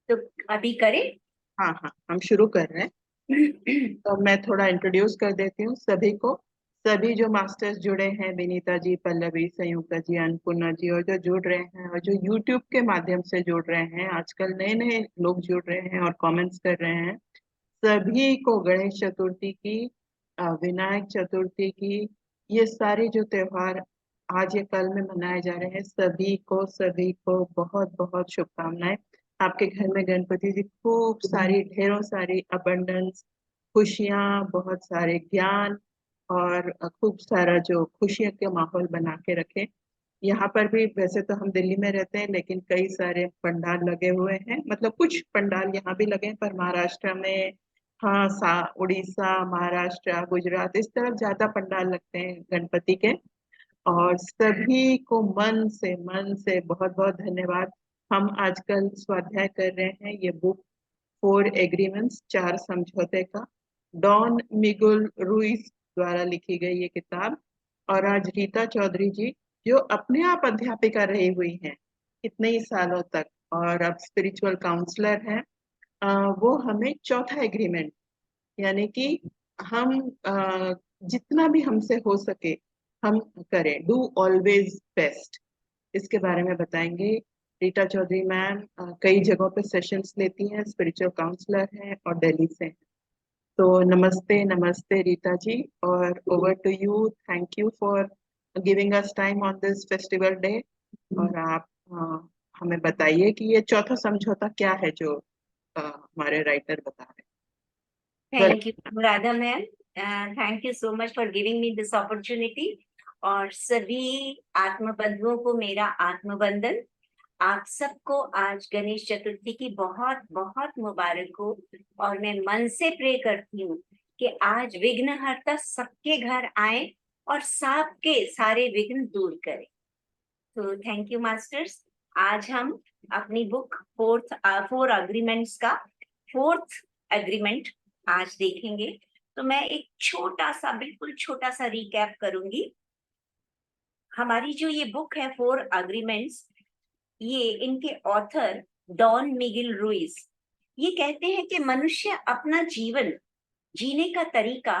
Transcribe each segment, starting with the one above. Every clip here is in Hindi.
तो अभी करें। हाँ हाँ, हम शुरू कर रहे हैं। तो मैं थोड़ा इंट्रोड्यूस कर देती हूँ सभी को। सभी जो मास्टर्स जुड़े हैं, विनीता जी, पल्लवी, संयुक्ता जी, अन्नपूर्णा जी, और जो जुड़ रहे हैं और जो यूट्यूब के माध्यम से जुड़ रहे हैं, आजकल नए नए लोग जुड़ रहे हैं और कमेंट्स कर रहे हैं, सभी को गणेश चतुर्थी की, विनायक चतुर्थी की, ये सारे जो त्योहार आज या कल में मनाए जा रहे हैं, सभी को बहुत बहुत शुभकामनाएं। आपके घर में गणपति जी खूब सारी, ढेरों सारी अबंडेंस, खुशियां, बहुत सारे ज्ञान और खूब सारा जो खुशियों के माहौल बना के रखे। यहाँ पर भी वैसे तो हम दिल्ली में रहते हैं, लेकिन कई सारे पंडाल लगे हुए हैं, मतलब कुछ पंडाल यहाँ भी लगे हैं, पर महाराष्ट्र में, हाँ, उड़ीसा, महाराष्ट्र, गुजरात, इस तरफ ज्यादा पंडाल लगते हैं गणपति के। और सभी को मन से बहुत बहुत धन्यवाद। हम आजकल स्वाध्याय कर रहे हैं ये बुक, 4 एग्रीमेंट्स, 4 समझौते का, डॉन मिगुल रुइस द्वारा लिखी गई ये किताब। और आज रीता चौधरी जी, जो अपने आप अध्यापिका रही हुई हैं कितने ही सालों तक और अब स्पिरिचुअल काउंसलर हैं, वो हमें चौथा एग्रीमेंट, यानी कि हम जितना भी हमसे हो सके हम करें, डू ऑलवेज बेस्ट, इसके बारे में बताएंगे। रीटा चौधरी मैम कई जगहों पे सेशंस लेती हैं, स्पिरिचुअल काउंसलर हैं और दिल्ली से हैं। तो नमस्ते नमस्ते रीता जी, और over to you. Thank you for giving us time on this festival day. और आप हमें बताइए कि ये चौथा समझौता क्या है जो हमारे राइटर बता रहे हैं। Thank you Radha ma'am. Thank you so much for giving me this opportunity. और सभी आत्मबंधुओं को मेरा आत्मबंधन। आप सबको आज गणेश चतुर्थी की बहुत बहुत मुबारक हो। और मैं मन से प्रे करती हूँ कि आज विघ्नहर्ता सबके घर आए और सबके सारे विघ्न दूर करे। तो थैंक यू मास्टर्स। आज हम अपनी बुक 4 अग्रीमेंट्स का 4th एग्रीमेंट आज देखेंगे। तो मैं एक छोटा सा, बिल्कुल छोटा सा रिकैप करूंगी। हमारी जो ये बुक है 4 अग्रीमेंट्स, ये इनके ऑथर डॉन मिगिल रुइस ये कहते हैं कि मनुष्य अपना जीवन जीने का तरीका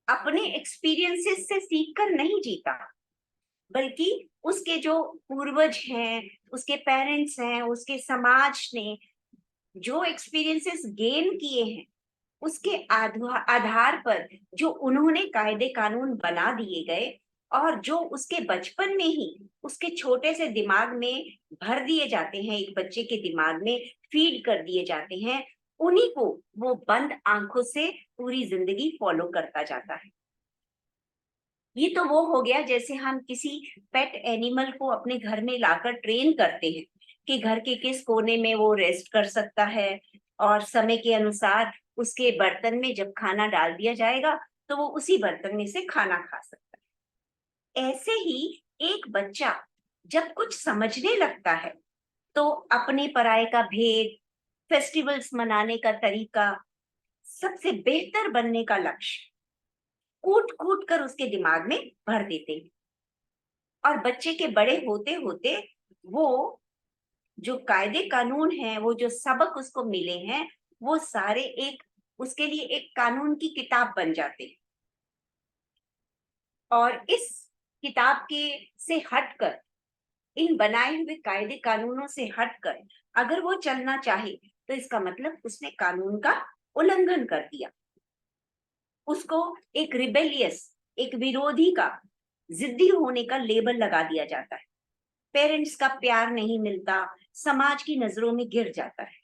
अपने एक्सपीरियंसेस से सीखकर नहीं जीता, बल्कि उसके जो पूर्वज हैं, उसके पेरेंट्स हैं, उसके समाज ने जो एक्सपीरियंसेस गेन किए हैं, उसके आधार पर जो उन्होंने कायदे कानून बना दिए गए और जो उसके बचपन में ही उसके छोटे से दिमाग में भर दिए जाते हैं, एक बच्चे के दिमाग में फीड कर दिए जाते हैं, उन्हीं को वो बंद आंखों से पूरी जिंदगी फॉलो करता जाता है। ये तो वो हो गया जैसे हम किसी पेट एनिमल को अपने घर में लाकर ट्रेन करते हैं कि घर के किस कोने में वो रेस्ट कर सकता है, और समय के अनुसार उसके बर्तन में जब खाना डाल दिया जाएगा तो वो उसी बर्तन में से खाना खा सकता है। ऐसे ही एक बच्चा जब कुछ समझने लगता है तो अपने पराये का भेद, फेस्टिवल्स मनाने का तरीका, सबसे बेहतर बनने का लक्ष्य कूट कूट कर उसके दिमाग में भर देते हैं। और बच्चे के बड़े होते होते वो जो कायदे कानून हैं, वो जो सबक उसको मिले हैं, वो सारे एक उसके लिए एक कानून की किताब बन जाते हैं। और इस किताब के से हटकर, इन बनाए हुए कायदे कानूनों से हटकर अगर वो चलना चाहे तो इसका मतलब उसने कानून का उल्लंघन कर दिया। उसको एक रिबेलियस, एक विरोधी का, जिद्दी होने का लेबल लगा दिया जाता है। पेरेंट्स का प्यार नहीं मिलता, समाज की नजरों में गिर जाता है।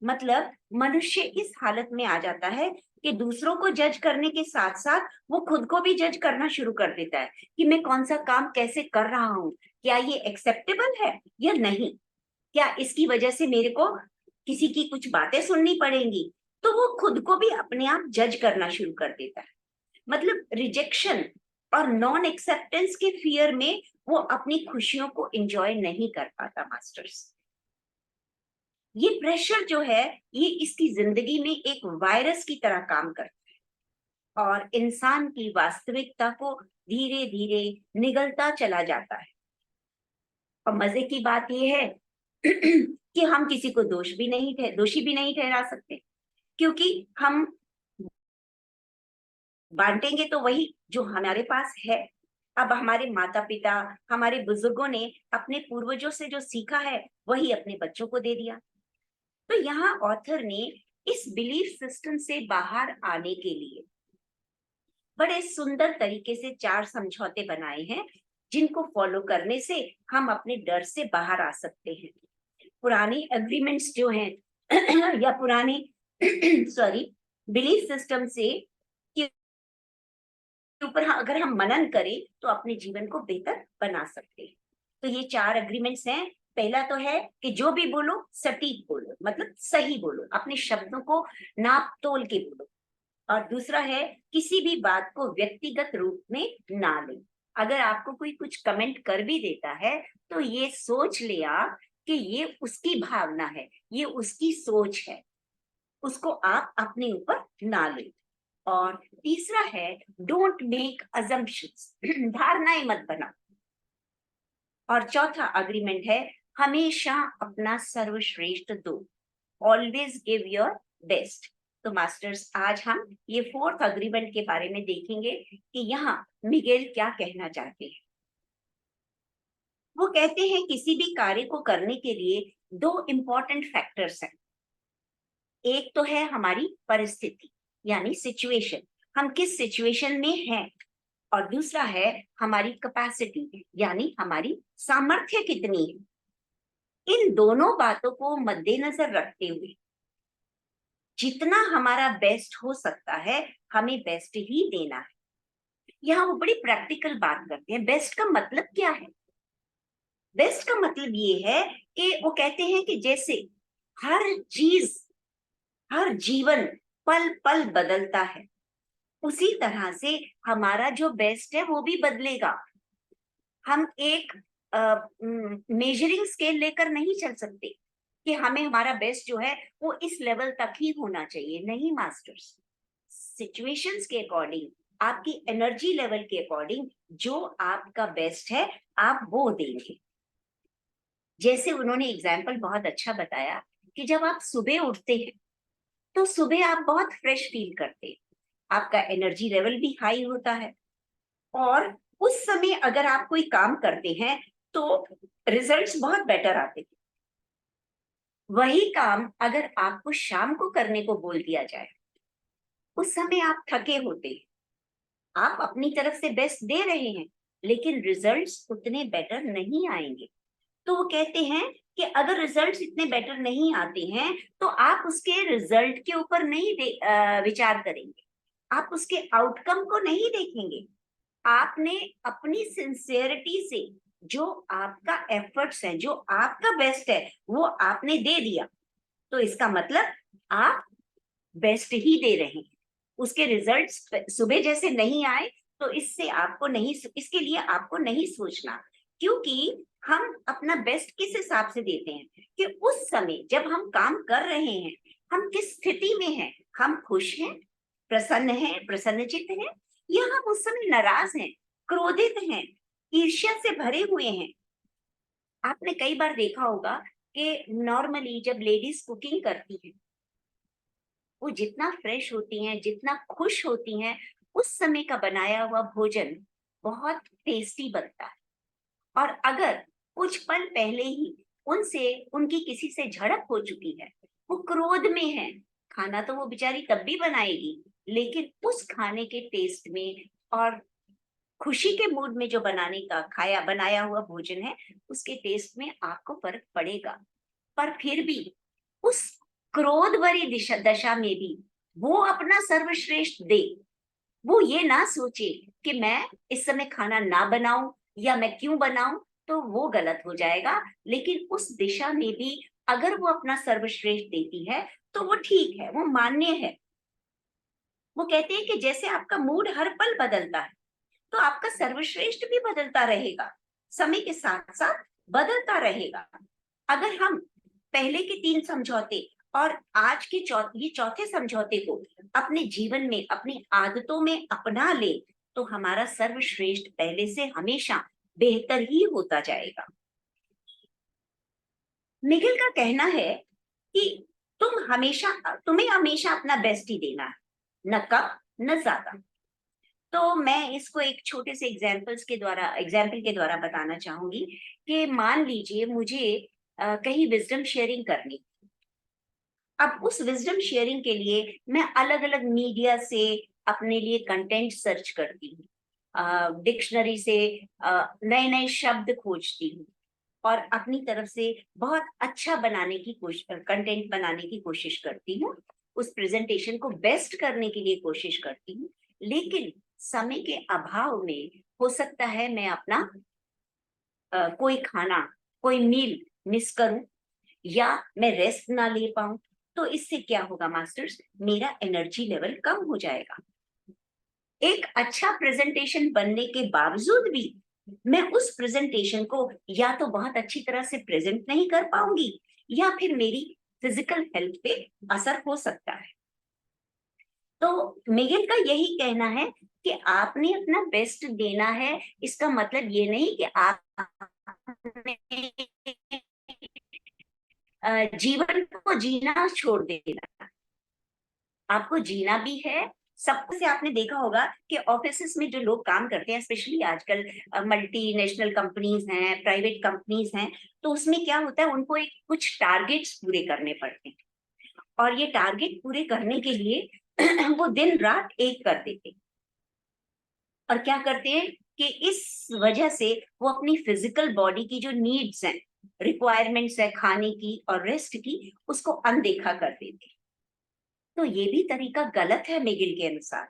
मतलब मनुष्य इस हालत में आ जाता है कि दूसरों को जज करने के साथ साथ वो खुद को भी जज करना शुरू कर देता है कि मैं कौन सा काम कैसे कर रहा हूँ, क्या ये एक्सेप्टेबल है या नहीं, क्या इसकी वजह से मेरे को किसी की कुछ बातें सुननी पड़ेंगी। तो वो खुद को भी अपने आप जज करना शुरू कर देता है। मतलब रिजेक्शन और नॉन एक्सेप्टेंस के फियर में वो अपनी खुशियों को एंजॉय नहीं कर पाता मास्टर्स। ये प्रेशर जो है, ये इसकी जिंदगी में एक वायरस की तरह काम करता है और इंसान की वास्तविकता को धीरे धीरे निगलता चला जाता है। और मजे की बात यह है कि हम किसी को दोषी भी नहीं ठहरा सकते, क्योंकि हम बांटेंगे तो वही जो हमारे पास है। अब हमारे माता पिता, हमारे बुजुर्गों ने अपने पूर्वजों से जो सीखा है वही अपने बच्चों को दे दिया। तो यहाँ ऑथर ने इस बिलीफ सिस्टम से बाहर आने के लिए बड़े सुंदर तरीके से 4 समझौते बनाए हैं, जिनको फॉलो करने से हम अपने डर से बाहर आ सकते हैं। पुरानी एग्रीमेंट्स जो हैं या पुरानी सॉरी बिलीफ सिस्टम से के ऊपर अगर हम मनन करें तो अपने जीवन को बेहतर बना सकते हैं। तो ये 4 एग्रीमेंट्स हैं। पहला तो है कि जो भी बोलो सटीक बोलो, मतलब सही बोलो, अपने शब्दों को नाप तोल के बोलो। और दूसरा है किसी भी बात को व्यक्तिगत रूप में ना ले। अगर आपको कोई कुछ कमेंट कर भी देता है तो ये सोच ले आप कि ये उसकी भावना है, ये उसकी सोच है, उसको आप अपने ऊपर ना ले। और तीसरा है डोंट मेक अजम्पशंस, धारणाएं मत बनाओ। और चौथा अग्रीमेंट है हमेशा अपना सर्वश्रेष्ठ दो, ऑलवेज गिव योर बेस्ट। तो मास्टर्स आज हम ये 4th अग्रीमेंट के बारे में देखेंगे कि यहाँ मिगेल क्या कहना चाहते हैं। वो कहते हैं किसी भी कार्य को करने के लिए 2 इंपॉर्टेंट फैक्टर्स हैं। एक तो है हमारी परिस्थिति यानी सिचुएशन, हम किस सिचुएशन में हैं। और दूसरा है हमारी कैपेसिटी यानी हमारी सामर्थ्य कितनी है। इन दोनों बातों को मद्देनजर रखते हुए जितना हमारा बेस्ट हो सकता है हमें बेस्ट ही देना है। यहाँ वो बड़ी प्रैक्टिकल बात करते हैं। बेस्ट का मतलब क्या है? बेस्ट का मतलब ये है कि वो कहते हैं कि जैसे हर चीज, हर जीवन पल पल बदलता है, उसी तरह से हमारा जो बेस्ट है वो भी बदलेगा। हम एक मेजरिंग स्केल लेकर नहीं चल सकते कि हमें हमारा बेस्ट जो है वो इस लेवल तक ही होना चाहिए। नहीं मास्टर्स, सिचुएशंस के अकॉर्डिंग, आपकी एनर्जी लेवल के अकॉर्डिंग जो आपका बेस्ट है आप वो देंगे। जैसे उन्होंने एग्जाम्पल बहुत अच्छा बताया कि जब आप सुबह उठते हैं तो सुबह आप बहुत फ्रेश फील करते हैं, आपका एनर्जी लेवल भी हाई होता है। और उस समय अगर आप कोई काम करते हैं तो रिजल्ट्स बहुत बेटर आते हैं। वही काम अगर आपको शाम को करने को बोल दिया जाए, उस समय आप थके होते हैं, आप अपनी तरफ से बेस्ट दे रहे हैं, लेकिन रिजल्ट्स उतने बेटर नहीं आएंगे। तो वो कहते हैं कि अगर रिजल्ट्स इतने बेटर नहीं आते हैं तो आप उसके रिजल्ट के ऊपर नहीं विचार करेंगे, आप उसके आउटकम को नहीं देखेंगे। आपने अपनी सिंसियरिटी से जो आपका एफर्ट्स है, जो आपका बेस्ट है, वो आपने दे दिया, तो इसका मतलब आप बेस्ट ही दे रहे हैं। उसके रिजल्ट्स सुबह जैसे नहीं आए तो इसके लिए आपको नहीं सोचना, क्योंकि हम अपना बेस्ट किस हिसाब से देते हैं कि उस समय जब हम काम कर रहे हैं हम किस स्थिति में हैं। हम खुश हैं, प्रसन्न हैं, प्रसन्नचित्त हैं, या हम उस समय नाराज हैं, क्रोधित हैं, ईर्ष्या से भरे हुए हैं। आपने कई बार देखा होगा कि नॉर्मली जब लेडीज कुकिंग करती हैं वो जितना फ्रेश होती हैं, जितना खुश होती हैं, उस समय का बनाया हुआ भोजन बहुत टेस्टी बनता है। और अगर कुछ पल पहले ही उनसे उनकी किसी से झड़प हो चुकी है, वो क्रोध में है, खाना तो वो बेचारी तब भी बनाएगी, लेकिन उस खाने के टेस्ट में और खुशी के मूड में जो बनाने का खाया बनाया हुआ भोजन है उसके टेस्ट में आपको फर्क पड़ेगा। पर फिर भी उस क्रोध भरी दशा में भी वो अपना सर्वश्रेष्ठ दे। वो ये ना सोचे कि मैं इस समय खाना ना बनाऊं या मैं क्यों बनाऊं, तो वो गलत हो जाएगा। लेकिन उस दिशा में भी अगर वो अपना सर्वश्रेष्ठ देती है तो वो ठीक है, वो मान्य है। वो कहते हैं कि जैसे आपका मूड हर पल बदलता है तो आपका सर्वश्रेष्ठ भी बदलता रहेगा, समय के साथ साथ बदलता रहेगा। अगर हम पहले के 3 समझौते और आज के ये चौथे समझौते को अपने जीवन में, अपनी आदतों में अपना ले तो हमारा सर्वश्रेष्ठ पहले से हमेशा बेहतर ही होता जाएगा। मिगिल का कहना है कि तुम्हें हमेशा अपना बेस्ट ही देना है, न कम न ज्यादा। तो मैं इसको एक छोटे से एग्जाम्पल के द्वारा बताना चाहूंगी कि मान लीजिए मुझे कहीं विजडम शेयरिंग करनी। अब उस विजडम शेयरिंग के लिए मैं अलग अलग मीडिया से अपने लिए कंटेंट सर्च करती हूँ, डिक्शनरी से नए नए शब्द खोजती हूँ और अपनी तरफ से बहुत अच्छा बनाने की कोशिश कंटेंट बनाने की कोशिश करती हूँ, उस प्रेजेंटेशन को बेस्ट करने के लिए कोशिश करती हूँ। लेकिन समय के अभाव में हो सकता है मैं अपना कोई खाना, कोई मील मिस करूं या मैं रेस्ट ना ले पाऊं। तो इससे क्या होगा मास्टर्स, मेरा एनर्जी लेवल कम हो जाएगा। एक अच्छा प्रेजेंटेशन बनने के बावजूद भी मैं उस प्रेजेंटेशन को या तो बहुत अच्छी तरह से प्रेजेंट नहीं कर पाऊंगी या फिर मेरी फिजिकल हेल्थ पे असर हो सकता है। तो मिगेल का यही कहना है कि आपने अपना बेस्ट देना है। इसका मतलब ये नहीं कि आप जीवन को जीना छोड़ देना, आपको जीना भी है। सबको से आपने देखा होगा कि ऑफिसेस में जो लोग काम करते हैं, स्पेशली आजकल मल्टीनेशनल कंपनीज हैं, प्राइवेट कंपनीज हैं, तो उसमें क्या होता है, उनको एक कुछ टारगेट्स पूरे करने पड़ते हैं और ये टारगेट पूरे करने के लिए वो दिन रात एक कर देते हैं। और क्या करते हैं कि इस वजह से वो अपनी फिजिकल बॉडी की जो नीड्स हैं, रिक्वायरमेंट्स है खाने की और रेस्ट की, उसको अनदेखा कर देते हैं। तो ये भी तरीका गलत है मिगिल के अनुसार,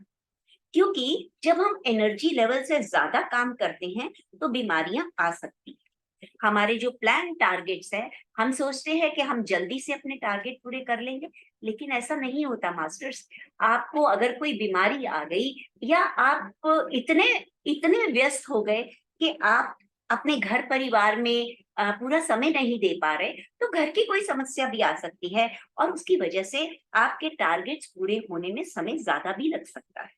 क्योंकि जब हम एनर्जी लेवल से ज्यादा काम करते हैं तो बीमारियां आ सकती हैं। हमारे जो प्लान टारगेट्स है, हम सोचते हैं कि हम जल्दी से अपने टारगेट पूरे कर लेंगे, लेकिन ऐसा नहीं होता मास्टर्स। आपको अगर कोई बीमारी आ गई या आप इतने इतने व्यस्त हो गए कि आप अपने घर परिवार में पूरा समय नहीं दे पा रहे, तो घर की कोई समस्या भी आ सकती है और उसकी वजह से आपके टारगेट्स पूरे होने में समय ज्यादा भी लग सकता है।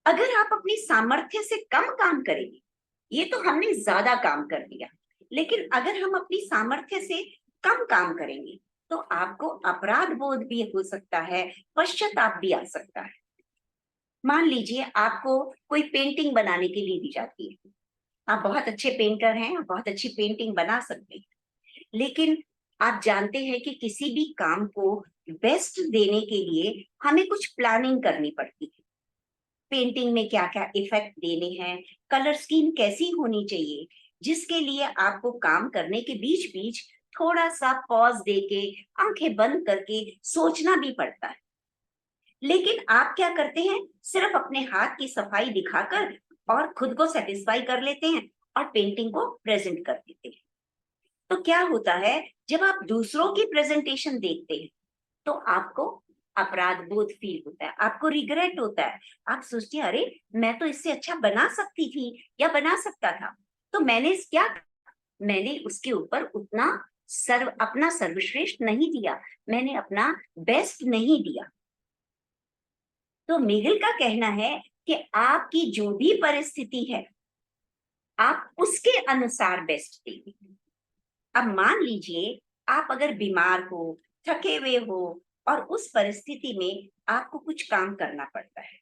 अगर आप अपनी सामर्थ्य से कम काम करेंगे, ये तो हमने ज्यादा काम कर लिया, लेकिन अगर हम अपनी सामर्थ्य से कम काम करेंगे तो आपको अपराध बोध भी हो सकता है, पश्चाताप भी आ सकता है। मान लीजिए आपको कोई पेंटिंग बनाने के लिए दी जाती है, आप बहुत अच्छे पेंटर हैं, आप बहुत अच्छी पेंटिंग बना सकते हैं, लेकिन आप जानते हैं कि किसी भी काम को बेस्ट देने के लिए हमें कुछ प्लानिंग करनी पड़ती है। पेंटिंग में क्या क्या इफेक्ट देने हैं, कलर स्कीम कैसी होनी चाहिए, जिसके लिए आपको काम करने के बीच बीच थोड़ा सा पॉज देके, आंखें बंद करके सोचना भी पड़ता है। लेकिन आप क्या करते हैं, सिर्फ अपने हाथ की सफाई दिखाकर और खुद को सेटिस्फाई कर लेते हैं और पेंटिंग को प्रेजेंट कर देते हैं। तो क्या होता है, जब आप दूसरों की प्रेजेंटेशन देखते हैं तो आपको अपराध बोध फील होता है, आपको रिग्रेट होता है। आप सोचते हैं, अरे मैं तो इससे अच्छा बना सकती थी या बना सकता था, तो मैंने उसके ऊपर उतना अपना सर्वश्रेष्ठ नहीं दिया, मैंने अपना बेस्ट नहीं दिया। तो मिगिल का कहना है कि आपकी जो भी परिस्थिति है, आप उसके अनुसार बेस्ट देंगे। अब मान लीजिए आप अगर बीमार हो, थके हुए हो और उस परिस्थिति में आपको कुछ काम करना पड़ता है,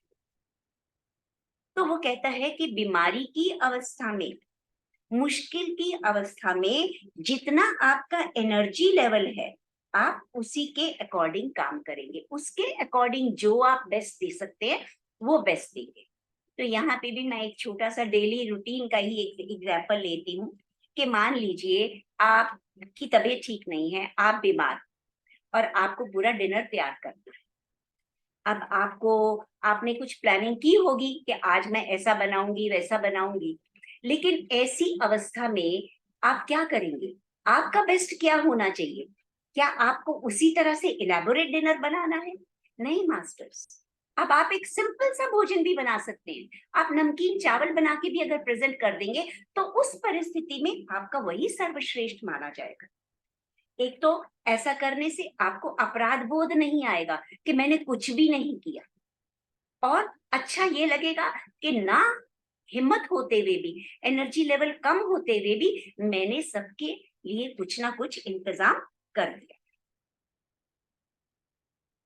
तो वो कहता है कि बीमारी की अवस्था में, मुश्किल की अवस्था में जितना आपका एनर्जी लेवल है, आप उसी के अकॉर्डिंग काम करेंगे, उसके अकॉर्डिंग जो आप बेस्ट दे सकते हैं वो बेस्ट देंगे। तो यहाँ पे भी मैं एक छोटा सा डेली रूटीन का ही एक एग्जाम्पल लेती हूँ कि मान लीजिए आपकी तबीयत ठीक नहीं है, आप बीमार, और आपको पूरा डिनर तैयार करना है। अब आपने कुछ प्लानिंग की होगी कि आज मैं ऐसा बनाऊंगी वैसा बनाऊंगी, लेकिन ऐसी अवस्था में आप क्या करेंगे, आपका बेस्ट क्या होना चाहिए? क्या आपको उसी तरह से इलेबोरेट डिनर बनाना है? नहीं मास्टर्स। अब आप एक सिंपल सा भोजन भी बना सकते हैं, आप नमकीन चावल बना के भी अगर प्रेजेंट कर देंगे तो उस परिस्थिति में आपका वही सर्वश्रेष्ठ माना जाएगा। एक तो ऐसा करने से आपको अपराध बोध नहीं आएगा कि मैंने कुछ भी नहीं किया, और अच्छा ये लगेगा कि ना हिम्मत होते हुए भी, एनर्जी लेवल कम होते हुए भी मैंने सबके लिए कुछ ना कुछ इंतजाम कर दिया।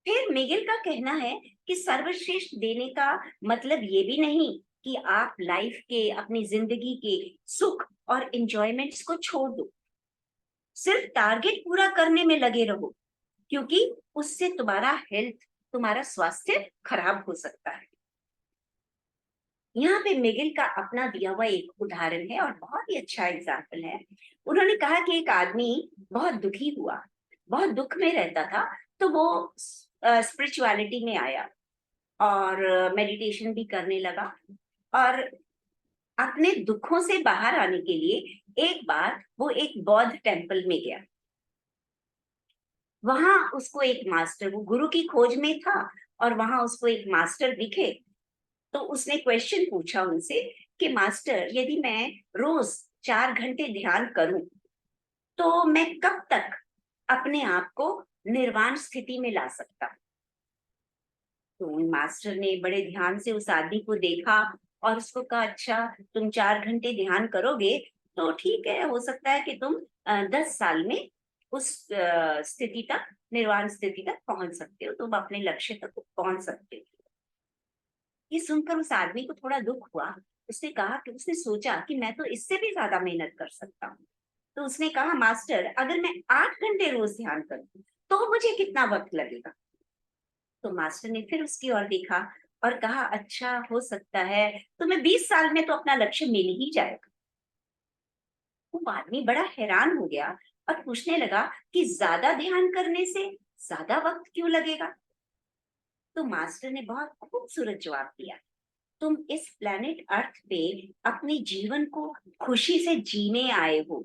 फिर मिगेल का कहना है कि सर्वश्रेष्ठ देने का मतलब ये भी नहीं कि आप लाइफ के, अपनी जिंदगी के सुख और एंजॉयमेंट्स को छोड़ दो, सिर्फ टारगेट पूरा करने में लगे रहो, क्योंकि उससे तुम्हारा हेल्थ, तुम्हारा स्वास्थ्य खराब हो सकता है। यहाँ पे मिगेल का अपना दिया हुआ एक उदाहरण है और बहुत ही अच्छा एग्जाम्पल है। उन्होंने कहा कि एक आदमी बहुत दुखी हुआ, बहुत दुख में रहता था, तो वो स्पिरिचुअलिटी में आया और मेडिटेशन भी करने लगा, और अपने दुखों से बाहर आने के लिए एक बार वो एक बौद्ध टेम्पल में गया। वहां उसको एक मास्टर, वो गुरु की खोज में था, और वहां उसको एक मास्टर दिखे। तो उसने क्वेश्चन पूछा उनसे कि मास्टर, यदि मैं रोज 4 घंटे ध्यान करूं तो मैं कब तक अपने आप को निर्वाण स्थिति में ला सकता हूं? तो मास्टर ने बड़े ध्यान से उस आदमी को देखा और उसको कहा, अच्छा तुम 4 घंटे ध्यान करोगे तो ठीक है, हो सकता है कि तुम 10 साल में उस स्थिति तक, निर्वाण स्थिति तक पहुंच सकते हो, तुम अपने लक्ष्य तक पहुंच सकते हो। ये सुनकर उस आदमी को थोड़ा दुख हुआ। उसने कहा कि उसने सोचा कि मैं तो इससे भी ज्यादा मेहनत कर सकता हूँ। तो उसने कहा, मास्टर अगर मैं 8 घंटे रोज ध्यान करूँ तो मुझे कितना वक्त लगेगा? तो मास्टर ने फिर उसकी ओर देखा और कहा, अच्छा हो सकता है तुम्हें 20 साल में तो अपना लक्ष्य मिल ही जाएगा। वो आदमी बड़ा हैरान हो गया और पूछने लगा कि ज्यादा ध्यान करने से ज्यादा वक्त क्यों लगेगा? तो मास्टर ने बहुत खूबसूरत जवाब दिया, तुम इस प्लेनेट अर्थ पे अपने जीवन को खुशी से जीने आए हो,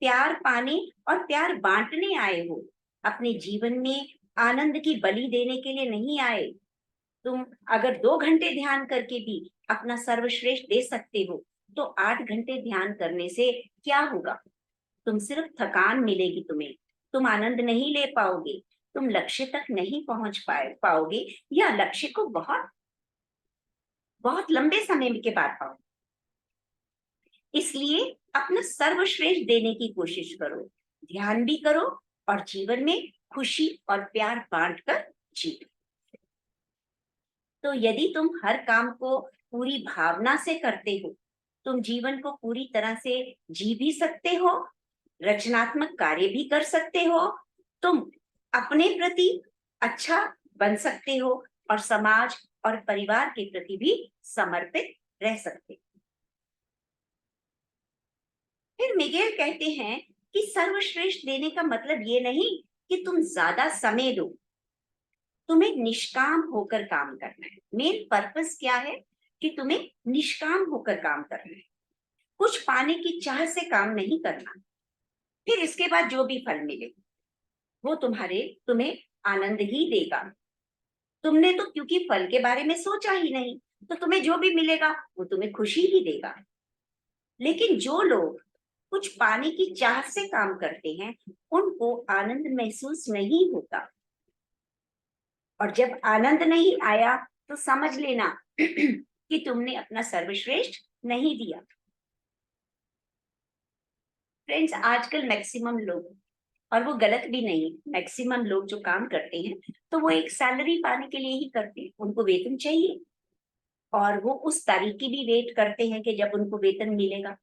प्यार पाने और प्यार बांटने आए हो, अपने जीवन में आनंद की बलि देने के लिए नहीं आए। तुम अगर 2 घंटे ध्यान करके भी अपना सर्वश्रेष्ठ दे सकते हो, तो 8 घंटे ध्यान करने से क्या होगा? तुम सिर्फ थकान मिलेगी तुम्हें, तुम आनंद नहीं ले पाओगे, तुम लक्ष्य तक नहीं पहुंच पाओगे, या लक्ष्य को बहुत बहुत लंबे समय के बाद पाओगे। इसलिए अपना सर्वश्रेष्ठ देने की कोशिश करो, ध्यान भी करो और जीवन में खुशी और प्यार बांटकर जियो। तो यदि तुम हर काम को पूरी भावना से करते हो, तुम जीवन को पूरी तरह से जी भी सकते हो, रचनात्मक कार्य भी कर सकते हो, तुम अपने प्रति अच्छा बन सकते हो और समाज और परिवार के प्रति भी समर्पित रह सकते हो। फिर मिगेल कहते हैं कि सर्वश्रेष्ठ देने का मतलब ये नहीं कि तुम ज्यादा समय दो, तुम्हें निष्काम होकर काम करना है। मेन पर्पस क्या है? कि तुम्हें निष्काम होकर काम करना है, कुछ पाने की चाह से काम नहीं करना। फिर इसके बाद जो भी फल मिले वो तुम्हें आनंद ही देगा। तुमने तो क्योंकि फल के बारे में सोचा ही नहीं, तो तुम्हें जो भी मिलेगा वो तुम्हें खुशी ही देगा। लेकिन जो लोग कुछ पाने की चाह से काम करते हैं, उनको आनंद महसूस नहीं होता, और जब आनंद नहीं आया तो समझ लेना कि तुमने अपना सर्वश्रेष्ठ नहीं दिया। फ्रेंड्स, आजकल मैक्सिमम लोग, और वो गलत भी नहीं, मैक्सिमम लोग जो काम करते हैं तो वो एक सैलरी पाने के लिए ही करते हैं, उनको वेतन चाहिए, और वो उस तारीख की भी वेट करते हैं कि जब उनको वेतन मिलेगा।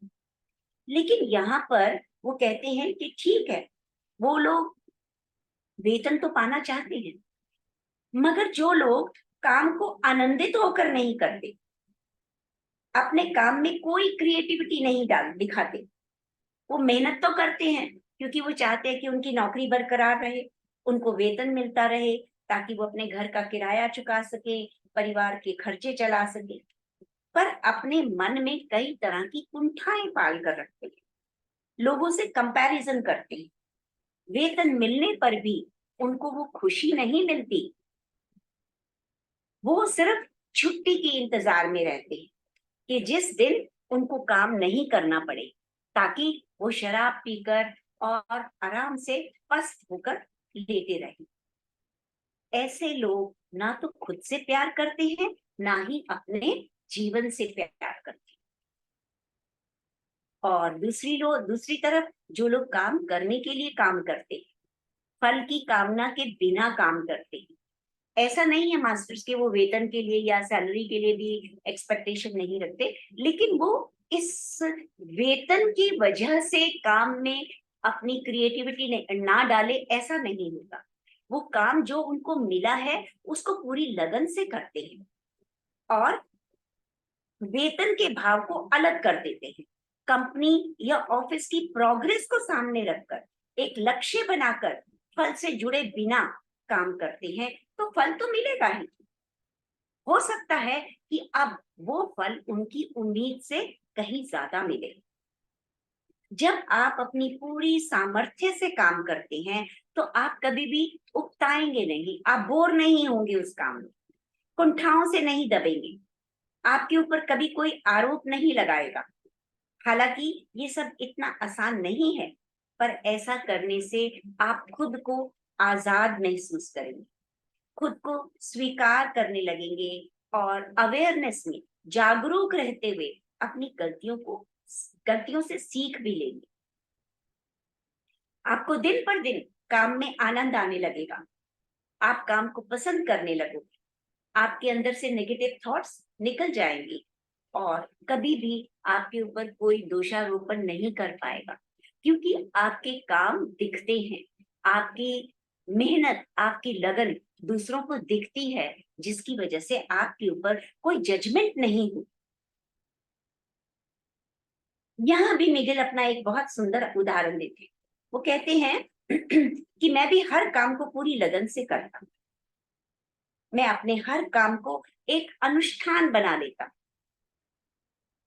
लेकिन यहाँ पर वो कहते हैं कि ठीक है, वो लोग वेतन तो पाना चाहते हैं, मगर जो लोग काम को आनंदित होकर नहीं करते, अपने काम में कोई क्रिएटिविटी नहीं डाल दिखाते, वो मेहनत तो करते हैं क्योंकि वो चाहते हैं कि उनकी नौकरी बरकरार रहे, उनको वेतन मिलता रहे, ताकि वो अपने घर का किराया चुका सके, परिवार के खर्चे चला सके, पर अपने मन में कई तरह की कुंठाएं पाल कर रखते हैं, लोगों से कंपैरिजन करते हैं, वेतन मिलने पर भी उनको वो खुशी नहीं मिलती, वो सिर्फ छुट्टी के इंतजार में रहते हैं कि जिस दिन उनको काम नहीं करना पड़े, ताकि वो शराब पीकर और आराम से पस्त होकर लेटे रहे। ऐसे लोग ना तो खुद से प्यार करते हैं, ना ही अपने जीवन से प्यार करते हैं। और दूसरी तरफ जो लोग काम करने के लिए काम करते हैं, फल की कामना के बिना काम करते हैं, ऐसा नहीं है मास्टर्स के वो वेतन के लिए या सैलरी के लिए भी एक्सपेक्टेशन नहीं रखते, लेकिन वो इस वेतन की वजह से काम में अपनी क्रिएटिविटी ना डाले, ऐसा नहीं होगा। वो काम जो उनको मिला है उसको पूरी लगन से करते हैं और वेतन के भाव को अलग कर देते हैं। कंपनी या ऑफिस की प्रोग्रेस को सामने रखकर, एक लक्ष्य बनाकर फल से जुड़े बिना काम करते हैं, तो फल तो मिलेगा ही। हो सकता है कि अब वो फल उनकी उम्मीद से कहीं ज्यादा मिले। जब आप अपनी पूरी सामर्थ्य से काम करते हैं तो आप कभी भी उकताएंगे नहीं, आप बोर नहीं होंगे उस काम में, कुंठाओं से नहीं दबेंगे, आपके ऊपर कभी कोई आरोप नहीं लगाएगा। हालांकि ये सब इतना आसान नहीं है, पर ऐसा करने से आप खुद को आजाद महसूस करेंगे, खुद को स्वीकार करने लगेंगे और अवेयरनेस में जागरूक रहते हुए अपनी गलतियों से सीख भी लेंगे। आपको दिन पर दिन काम में आनंद आने लगेगा, आप काम को पसंद करने लगोगे, आपके अंदर से नेगेटिव थॉट्स निकल जाएंगे और कभी भी आपके ऊपर कोई दोषारोपण नहीं कर पाएगा, क्योंकि आपके काम दिखते हैं, आपकी मेहनत, आपकी लगन दूसरों को दिखती है, जिसकी वजह से आपके ऊपर कोई जजमेंट नहीं हो। यहाँ भी मिगेल अपना एक बहुत सुंदर उदाहरण देते हैं। वो कहते हैं कि मैं भी हर काम को पूरी लगन से करता हूँ, मैं अपने हर काम को एक अनुष्ठान बना लेता हूँ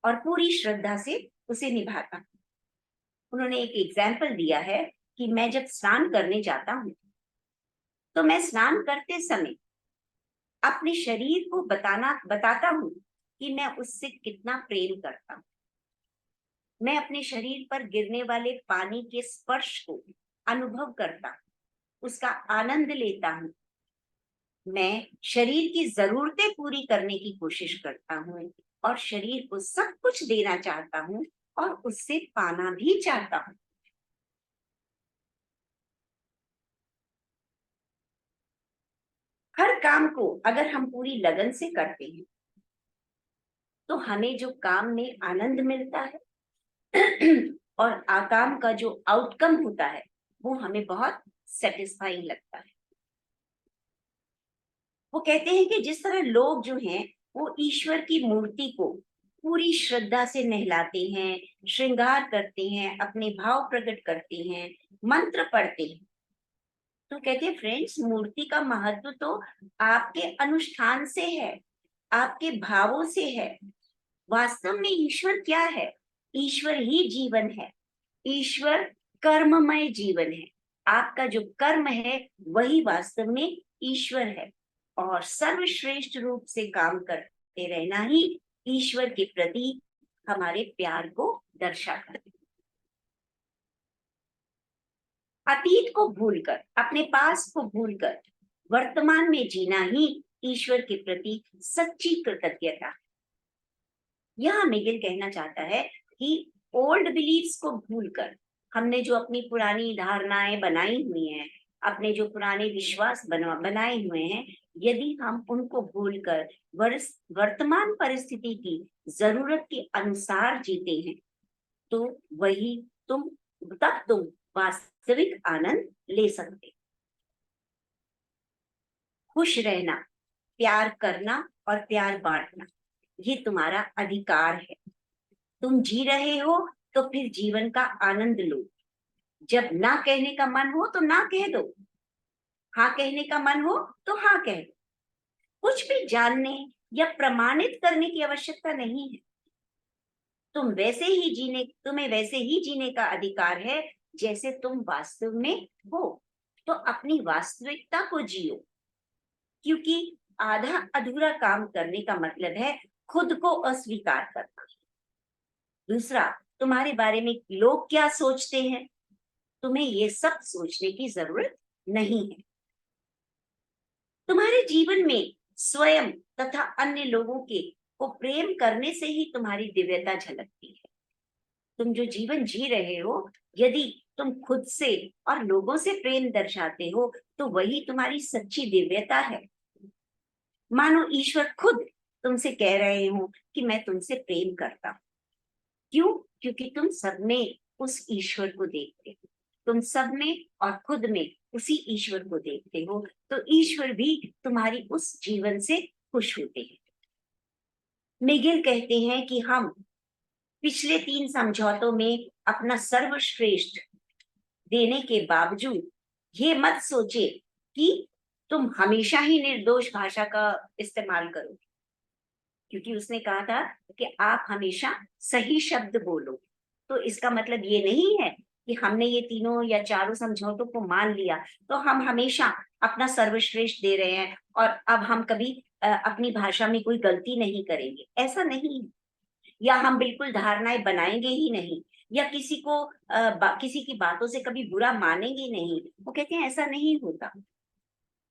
और पूरी श्रद्धा से उसे निभाता हूँ। उन्होंने एक एग्जाम्पल दिया है कि मैं जब स्नान करने जाता हूँ तो मैं स्नान करते समय अपने शरीर को बताता हूँ कि मैं उससे कितना प्रेम करता हूँ। मैं अपने शरीर पर गिरने वाले पानी के स्पर्श को अनुभव करता हूँ, उसका आनंद लेता हूँ। मैं शरीर की जरूरतें पूरी करने की कोशिश करता हूँ और शरीर को सब कुछ देना चाहता हूँ और उससे पाना भी चाहता हूँ। हर काम को अगर हम पूरी लगन से करते हैं तो हमें जो काम में आनंद मिलता है और काम का जो आउटकम होता है वो हमें बहुत सेटिस्फाइंग लगता है। वो कहते हैं कि जिस तरह लोग जो हैं वो ईश्वर की मूर्ति को पूरी श्रद्धा से नहलाते हैं, श्रृंगार करते हैं, अपने भाव प्रकट करते हैं, मंत्र पढ़ते हैं, तो कहते हैं फ्रेंड्स, मूर्ति का महत्व तो आपके अनुष्ठान से है, आपके भावों से है। वास्तव में ईश्वर क्या है? ईश्वर ही जीवन है, ईश्वर कर्ममय जीवन है। आपका जो कर्म है वही वास्तव में ईश्वर है और सर्वश्रेष्ठ रूप से काम करते रहना ही ईश्वर के प्रति हमारे प्यार को दर्शाता है। अतीत को भूलकर, अपने पास को भूलकर वर्तमान में जीना ही ईश्वर के प्रति सच्ची कृतज्ञता है। यह मिगेल कहना चाहता है कि ओल्ड बिलीफ्स को भूलकर, हमने जो अपनी पुरानी धारणाएं बनाई हुई हैं, अपने जो पुराने विश्वास बनाए हुए हैं, यदि हम उनको भूलकर वर्तमान परिस्थिति की जरूरत के अनुसार जीते हैं तो वही तुम तब तुम वास्तविक आनंद ले सकते। खुश रहना, प्यार करना और प्यार बांटना, ये तुम्हारा अधिकार है। तुम जी रहे हो तो फिर जीवन का आनंद लो। जब ना कहने का मन हो तो ना कह दो, हाँ कहने का मन हो तो हाँ कह दो। कुछ भी जानने या प्रमाणित करने की आवश्यकता नहीं है। तुम्हें वैसे ही जीने का अधिकार है जैसे तुम वास्तव में हो। तो अपनी वास्तविकता को जियो, क्योंकि आधा अधूरा काम करने का मतलब है खुद को अस्वीकार करना। दूसरा, तुम्हारे बारे में लोग क्या सोचते हैं, तुम्हें ये सब सोचने की जरूरत नहीं है। तुम्हारे जीवन में स्वयं तथा अन्य लोगों के को प्रेम करने से ही तुम्हारी दिव्यता झलकती है। तुम जो जीवन जी रहे हो, यदि तुम खुद से और लोगों से प्रेम दर्शाते हो तो वही तुम्हारी सच्ची दिव्यता है। मानो ईश्वर खुद तुमसे कह रहे हो कि मैं तुमसे प्रेम करता हूं। क्यों? क्योंकि तुम सब में उस ईश्वर को देखते हो, तुम सब में और खुद में उसी ईश्वर को देखते हो, तो ईश्वर भी तुम्हारी उस जीवन से खुश होते हैं। मिगिल कहते हैं कि हम पिछले 3 समझौतों में अपना सर्वश्रेष्ठ देने के बावजूद ये मत सोचे कि तुम हमेशा ही निर्दोष भाषा का इस्तेमाल करो, क्योंकि उसने कहा था कि आप हमेशा सही शब्द बोलो। तो इसका मतलब ये नहीं है कि हमने ये तीनों या चारों समझौतों को मान लिया तो हम हमेशा अपना सर्वश्रेष्ठ दे रहे हैं और अब हम कभी अपनी भाषा में कोई गलती नहीं करेंगे, ऐसा नहीं है। या हम बिल्कुल धारणाएं बनाएंगे ही नहीं, या किसी को किसी की बातों से कभी बुरा मानेंगे नहीं। वो कहते हैं ऐसा नहीं होता।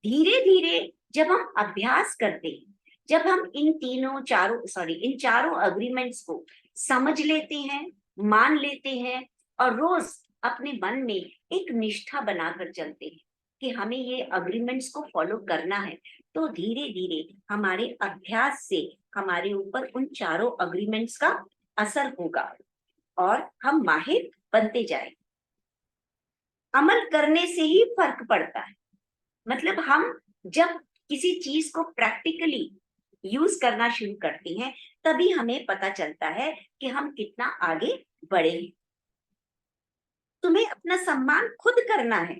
धीरे धीरे जब हम अभ्यास करते हैं, जब हम इन चारों अग्रीमेंट्स को समझ लेते हैं, मान लेते हैं और रोज अपने मन में एक निष्ठा बनाकर चलते हैं कि हमें ये अग्रीमेंट्स को फॉलो करना है, तो धीरे धीरे हमारे अभ्यास से हमारे ऊपर उन चारों अग्रीमेंट्स का असर होगा और हम माहिर बनते जाएंगे। अमल करने से ही फर्क पड़ता है। मतलब हम जब किसी चीज को प्रैक्टिकली यूज करना शुरू करते हैं, तभी हमें पता चलता है कि हम कितना आगे बढ़े हैं। तुम्हें अपना सम्मान खुद करना है।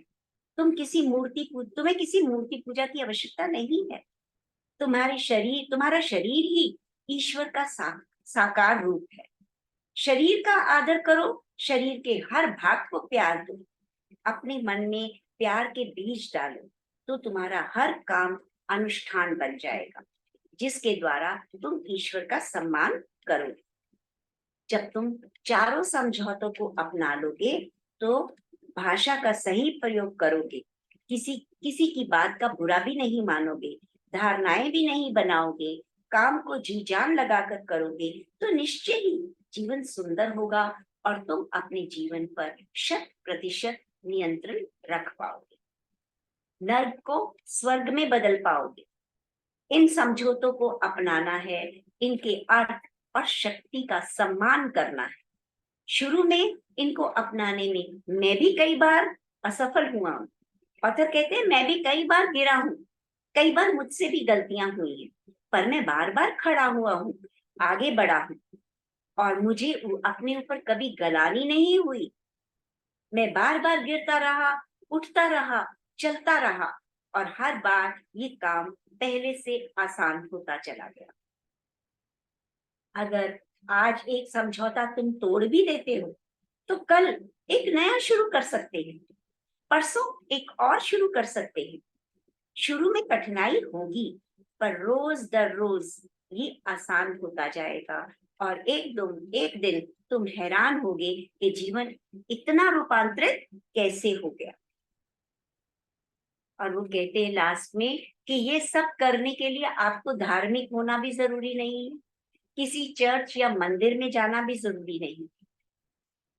तुम्हें किसी मूर्ति पूजा की आवश्यकता नहीं है। तुम्हारा शरीर ही ईश्वर का साकार रूप है। शरीर का आदर करो, शरीर के हर भाग को प्यार दो, अपने मन में प्यार के बीज डालो, तो तुम्हारा हर काम अनुष्ठान बन जाएगा, जिसके द्वारा तुम ईश्वर का सम्मान करोगे। जब तुम चारों समझौतों को अपना लोगे तो भाषा का सही प्रयोग करोगे, किसी किसी की बात का बुरा भी नहीं मानोगे, धारणाएं भी नहीं बनाओगे, काम को जी जान लगाकर करोगे, तो निश्चय ही जीवन सुंदर होगा और तुम अपने जीवन पर 100% नियंत्रण रख पाओगे। नर्क को स्वर्ग में बदल पाओगे। इन समझौतों को अपनाना है, इनके अर्थ और शक्ति का सम्मान करना है। शुरू में इनको अपनाने में मैं भी कई बार असफल हुआ हूं। ऑथर कहते हैं मैं भी कई बार गिरा हूं, कई बार मुझसे भी गलतियां हुई हैं, पर मैं बार बार खड़ा हुआ हूं, आगे बढ़ा हूं और मुझे अपने ऊपर कभी गलानी नहीं हुई। मैं बार बार गिरता रहा, उठता रहा, चलता रहा और हर बार ये काम पहले से आसान होता चला गया। अगर आज एक समझौता तुम तोड़ भी देते हो तो कल एक नया शुरू कर सकते हैं, परसों एक और शुरू कर सकते हैं। शुरू में कठिनाई होगी, पर रोज दर रोज ये आसान होता जाएगा और एक दिन तुम हैरान होगे कि जीवन इतना रूपांतरित कैसे हो गया। और वो कहते हैं लास्ट में कि ये सब करने के लिए आपको धार्मिक होना भी जरूरी नहीं है, किसी चर्च या मंदिर में जाना भी जरूरी नहीं।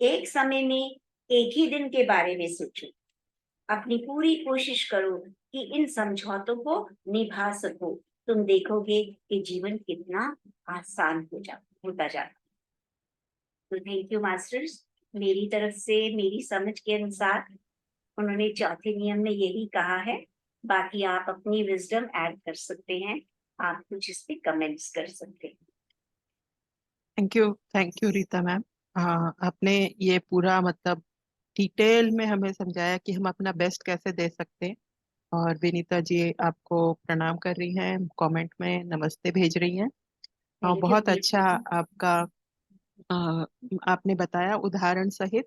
एक समय में एक ही दिन के बारे में सोचो, अपनी पूरी कोशिश करो कि इन समझौतों को निभा सको। तुम देखोगे कि जीवन कितना आसान होता जाता। तो थैंक यू मास्टर्स। मेरी तरफ से मेरी समझ के अनुसार उन्होंने चौथे नियम में यही कहा है, बाकी आप अपनी विजडम ऐड कर सकते हैं, आप कुछ इस पे कमेंट्स कर सकते हैं। Thank you Rita ma'am. आपने ये पूरा मतलब डिटेल में हमें समझाया कि हम अपना बेस्ट कैसे दे सकते हैं। और विनीता जी आपको प्रणाम कर रही हैं, कमेंट में नमस्ते भेज रही हैं। और थैंक यू। बहुत अच्छा आपका आपने बताया उदाहरण सहित।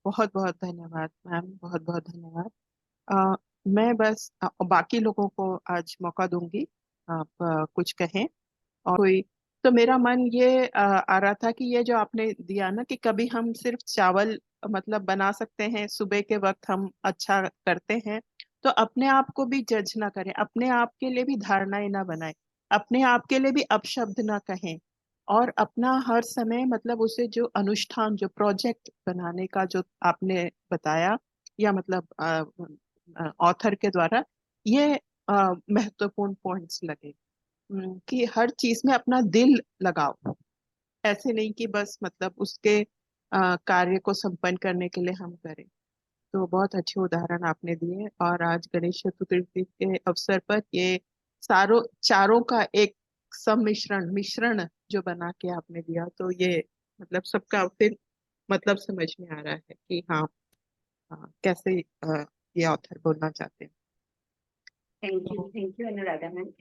बहुत बहुत धन्यवाद मैम, बहुत बहुत धन्यवाद। मैं बस बाकी लोगों को आज मौका दूंगी, आप कुछ कहें और कोई। तो मेरा मन ये आ रहा था कि ये जो आपने दिया ना कि कभी हम सिर्फ चावल मतलब बना सकते हैं, सुबह के वक्त हम अच्छा करते हैं, तो अपने आप को भी जज ना करें, अपने आप के लिए भी धारणाएं ना बनाएं, अपने आप के लिए भी अपशब्द ना कहें। और अपना हर समय मतलब उसे जो अनुष्ठान जो प्रोजेक्ट बनाने का जो आपने बताया या मतलब ऑथर के द्वारा ये महत्वपूर्ण पॉइंट्स लगे। कि हर चीज में अपना दिल लगाओ, ऐसे नहीं कि बस मतलब उसके कार्य को संपन्न करने के लिए हम करें। तो बहुत अच्छे उदाहरण आपने दिए और आज गणेश चतुर्थी के अवसर पर ये सारों चारों का एक सम्मिश्रण मिश्रण जो बना के आपने दिया, तो ये मतलब सबका फिर मतलब समझ में आ रहा है कि हाँ, कैसे ये ऑथर बोलना चाहते हैं। तो थैंक यू अनुराधा मैम।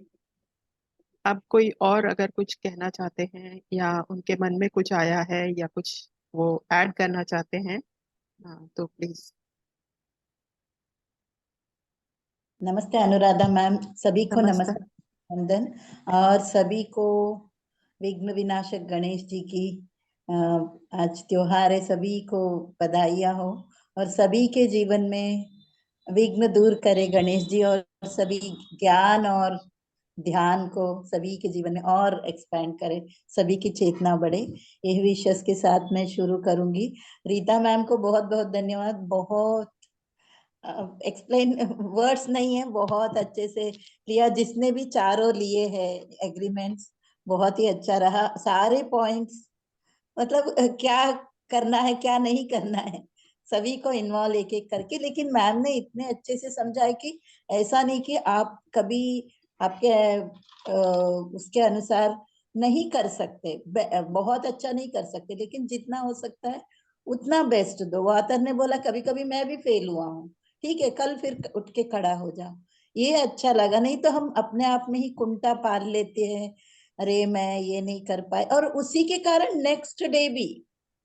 अब कोई और अगर कुछ कहना चाहते हैं या उनके मन में कुछ आया है या कुछ वो ऐड करना चाहते हैं, तो प्लीज। नमस्ते अनुराधा मैम, सभी को नमस्ते। नमस्ते वंदन। और सभी को विघ्न विनाशक गणेश जी की आज त्योहार है, सभी को बधाइयाँ हो और सभी के जीवन में विघ्न दूर करे गणेश जी और सभी ज्ञान और ध्यान को सभी के जीवन में और एक्सपेंड करे, सभी की चेतना बढ़े। यही विशेष के साथ मैं शुरू करूंगी। रीता मैम को बहुत बहुत धन्यवाद। बहुत एक्सप्लेन वर्ड्स नहीं है, बहुत अच्छे से लिया। जिसने भी चारों लिए हैं एग्रीमेंट्स, बहुत ही अच्छा रहा। सारे पॉइंट्स मतलब क्या करना है क्या नहीं करना है, सभी को इन्वॉल्व एक एक करके। लेकिन मैम ने इतने अच्छे से समझा है कि ऐसा नहीं कि आप कभी आपके उसके अनुसार नहीं कर सकते, बहुत अच्छा नहीं कर सकते, लेकिन जितना हो सकता है उतना बेस्ट दो। वातर ने बोला कभी कभी मैं भी फेल हुआ हूँ, ठीक है, कल फिर उठ के खड़ा हो जाओ। ये अच्छा लगा। नहीं तो हम अपने आप में ही कुंटा पाल लेते हैं, अरे मैं ये नहीं कर पाए, और उसी के कारण नेक्स्ट डे भी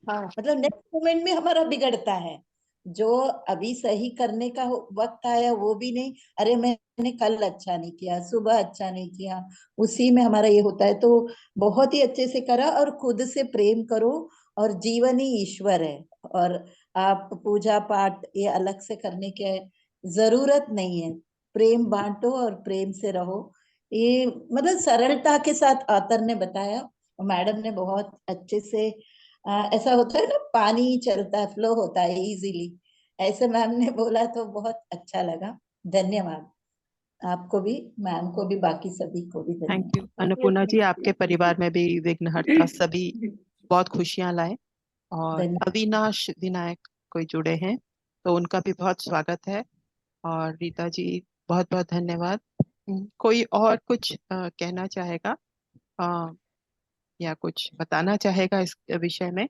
हाँ। मतलब नेक्स्ट मोमेंट में हमारा बिगड़ता है। जो अभी सही करने का वक्त आया वो भी नहीं, अरे मैंने कल अच्छा नहीं किया, सुबह अच्छा नहीं किया, उसी में हमारा ये होता है। तो बहुत ही अच्छे से करा और खुद से प्रेम करो, और जीवन ही ईश्वर है। और आप पूजा पाठ ये अलग से करने की जरूरत नहीं है, प्रेम बांटो और प्रेम से रहो। ये मतलब सरलता के साथ आतर ने बताया, और मैडम ने बहुत अच्छे से ऐसा होता है ना, पानी चलता है, फ्लो होता है इजीली, ऐसे मैम ने बोला तो बहुत अच्छा लगा। धन्यवाद आपको भी, मैम को भी, बाकी सभी को भी थैंक धन्यवाद। यू अन्नपूर्णा जी, आपके परिवार में भी विघ्नहर्ता सभी बहुत खुशियां लाए। और धन्यवाद। अविनाश विनायक कोई जुड़े हैं तो उनका भी बहुत स्वागत है। और रीता जी बहुत बहुत धन्यवाद। कोई और कुछ कहना चाहेगा अ, या कुछ बताना चाहेगा इस विषय में?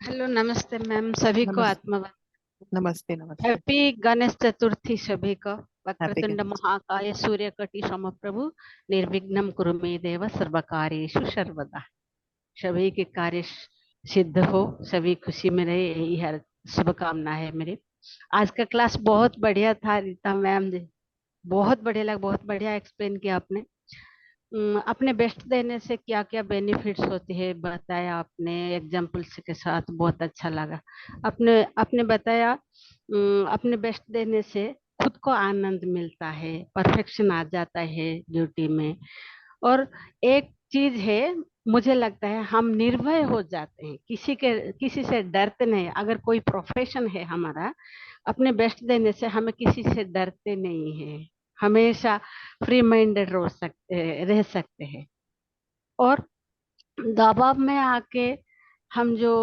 हेलो, नमस्ते मैम, सभी को नमस्ते। आत्मवंदन। नमस्ते। नमस्ते। हैप्पी गणेश चतुर्थी सभी को। हैप्पी वक्रतुंड गणेश। महाकाय सूर्यकोटि समप्रभु निर्विघ्नं कुरु मे देव सर्वकार्येषु सर्वदा। सभी के कार्य सिद्ध हो, सभी खुशी में रहे, यही हर शुभकामना है मेरी। आज का क्लास बहुत बढ़िया था रीता मैम जी, बहुत बढ़िया लगा, बहुत बढ़िया एक्सप्लेन किया आपने। अपने बेस्ट देने से क्या क्या बेनिफिट्स होते हैं बताया आपने, एग्जाम्पल्स के साथ, बहुत अच्छा लगा। आपने आपने बताया अपने बेस्ट देने से खुद को आनंद मिलता है, परफेक्शन आ जाता है ड्यूटी में। और एक चीज है, मुझे लगता है हम निर्भय हो जाते हैं, किसी से डरते नहीं। अगर कोई प्रोफेशन है हमारा, अपने बेस्ट देने से हमें किसी से डरते नहीं है, हमेशा फ्री माइंडेड रह सकते हैं। और दबाव में आके हम जो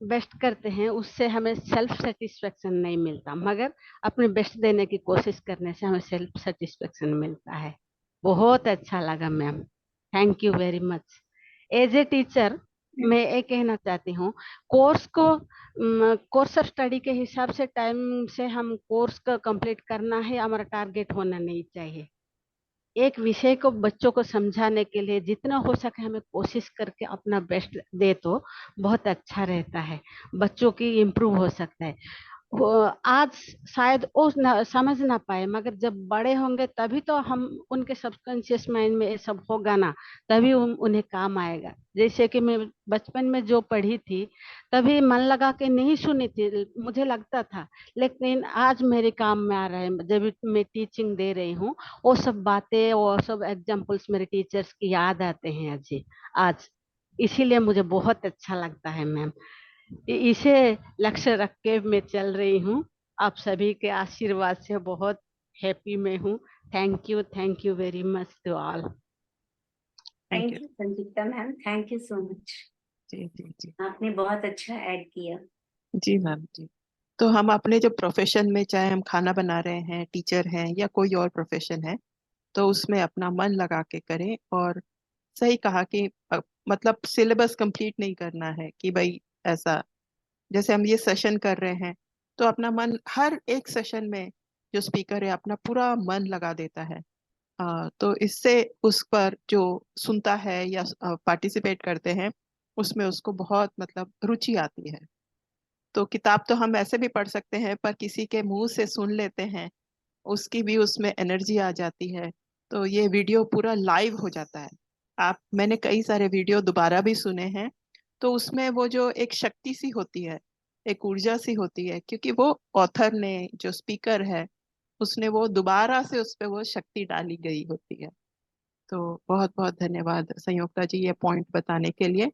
बेस्ट करते हैं उससे हमें सेल्फ सेटिस्फेक्शन नहीं मिलता, मगर अपने बेस्ट देने की कोशिश करने से हमें सेल्फ सेटिस्फेक्शन मिलता है। बहुत अच्छा लगा ma'am, thank you very much. As a teacher मैं ये कहना चाहती हूँ, कोर्स ऑफ स्टडी के हिसाब से टाइम से हम कोर्स का कंप्लीट करना है, हमारा टारगेट होना नहीं चाहिए। एक विषय को बच्चों को समझाने के लिए जितना हो सके हमें कोशिश करके अपना बेस्ट दे तो बहुत अच्छा रहता है, बच्चों की इम्प्रूव हो सकता है। आज शायद वो समझ ना पाए, मगर जब बड़े होंगे तभी तो हम उनके सबकॉन्शियस माइंड में ये सब होगा ना, तभी उन्हें काम आएगा। जैसे कि मैं बचपन में जो पढ़ी थी तभी मन लगा के नहीं सुनी थी, मुझे लगता था, लेकिन आज मेरे काम में आ रहा है। जब मैं टीचिंग दे रही हूँ, वो सब बातें, वो सब एग्जाम्पल्स मेरे टीचर्स की याद आते हैं अजी आज। इसीलिए मुझे बहुत अच्छा लगता है मैम। इसे लक्ष्य रख के मैं चल रही हूँ। आप सभी के आशीर्वाद से बहुत हैप्पी में हूँ। Thank you very much to all. Thank thank you. You Sanyukta ma'am, thank you so much. जी जी जी आपने बहुत अच्छा ऐड किया। जी मैम जी। तो हम अपने जो प्रोफेशन में, चाहे हम खाना बना रहे हैं, टीचर हैं या कोई और प्रोफेशन है, तो उसमें अपना मन लगा के करें। और सही कहा कि मतलब सिलेबस कंप्लीट नहीं करना है कि भाई ऐसा, जैसे हम ये सेशन कर रहे हैं तो अपना मन हर एक सेशन में जो स्पीकर है अपना पूरा मन लगा देता है। तो इससे उस पर जो सुनता है या पार्टिसिपेट करते हैं उसमें उसको बहुत मतलब रुचि आती है। तो किताब तो हम ऐसे भी पढ़ सकते हैं, पर किसी के मुंह से सुन लेते हैं, उसकी भी उसमें एनर्जी आ जाती है। तो ये वीडियो पूरा लाइव हो जाता है। मैंने कई सारे वीडियो दोबारा भी सुने हैं, तो उसमें वो जो एक शक्ति सी होती है, एक ऊर्जा सी होती है, क्योंकि वो ऑथर ने, जो स्पीकर है, उसने वो दोबारा से उस पे वो शक्ति डाली गई होती है। तो बहुत बहुत धन्यवाद संयुक्ता जी ये पॉइंट बताने के लिए।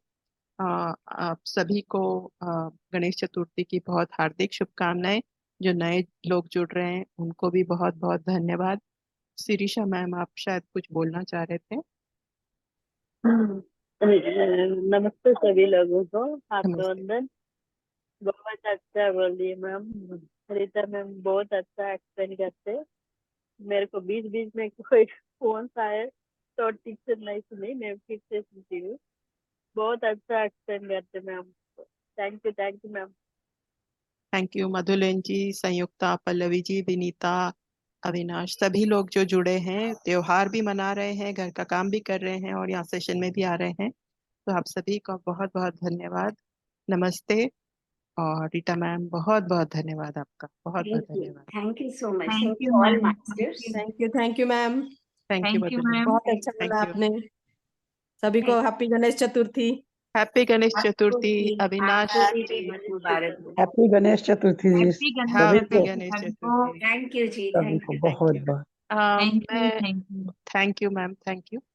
आप सभी को गणेश चतुर्थी की बहुत हार्दिक शुभकामनाएं। जो नए लोग जुड़ रहे हैं उनको भी बहुत बहुत धन्यवाद। शिरीषा मैम, आप शायद कुछ बोलना चाह रहे थे। नमस्ते सभी लोगों को, आपका नमस्ते। वंदन। बहुत अच्छा बोलिए मैम। रीता मैम बहुत अच्छा एक्सप्लेन करते। मेरे को बीच बीच में कोई फोन आए तो ठीक से नहीं सुनी, मैं फिर से सुनती हूँ। बहुत अच्छा एक्सप्लेन करते ma'am. Thank you ma'am. Thank you Madhulen ji, Sanyukta, Pallavi ji, Vinita, Avinash, सभी लोग जो जुड़े हैं, त्योहार भी मना रहे हैं, घर का काम भी कर रहे हैं और यहाँ सेशन में भी आ रहे हैं। तो आप सभी का बहुत बहुत धन्यवाद। नमस्ते। और रीटा मैम, बहुत बहुत धन्यवाद आपका, बहुत बहुत धन्यवाद। Thank you so much, thank thank you you all ma'am. Masters. Thank you ma'am. Thank you thank you Madhulen. Ma'am, बहुत अच्छा थैंक बोला यू। आपने। सभी को हैप्पी गणेश चतुर्थी। हैप्पी गणेश आपको चतुर्थी। भी, अविनाश आपको भी जी, बहुत मुबारक हो। हैप्पी गणेश चतुर्थी जी हैप्पी गणेश सभी हैप्पी को, चतुर्थी गणेश सभी को। चतुर्थी थैंक यू जी, सभी थैंक को यू। थैंक बहुत यू। बहुत थैंक यू मैं thank you. Thank you ma'am, thank you.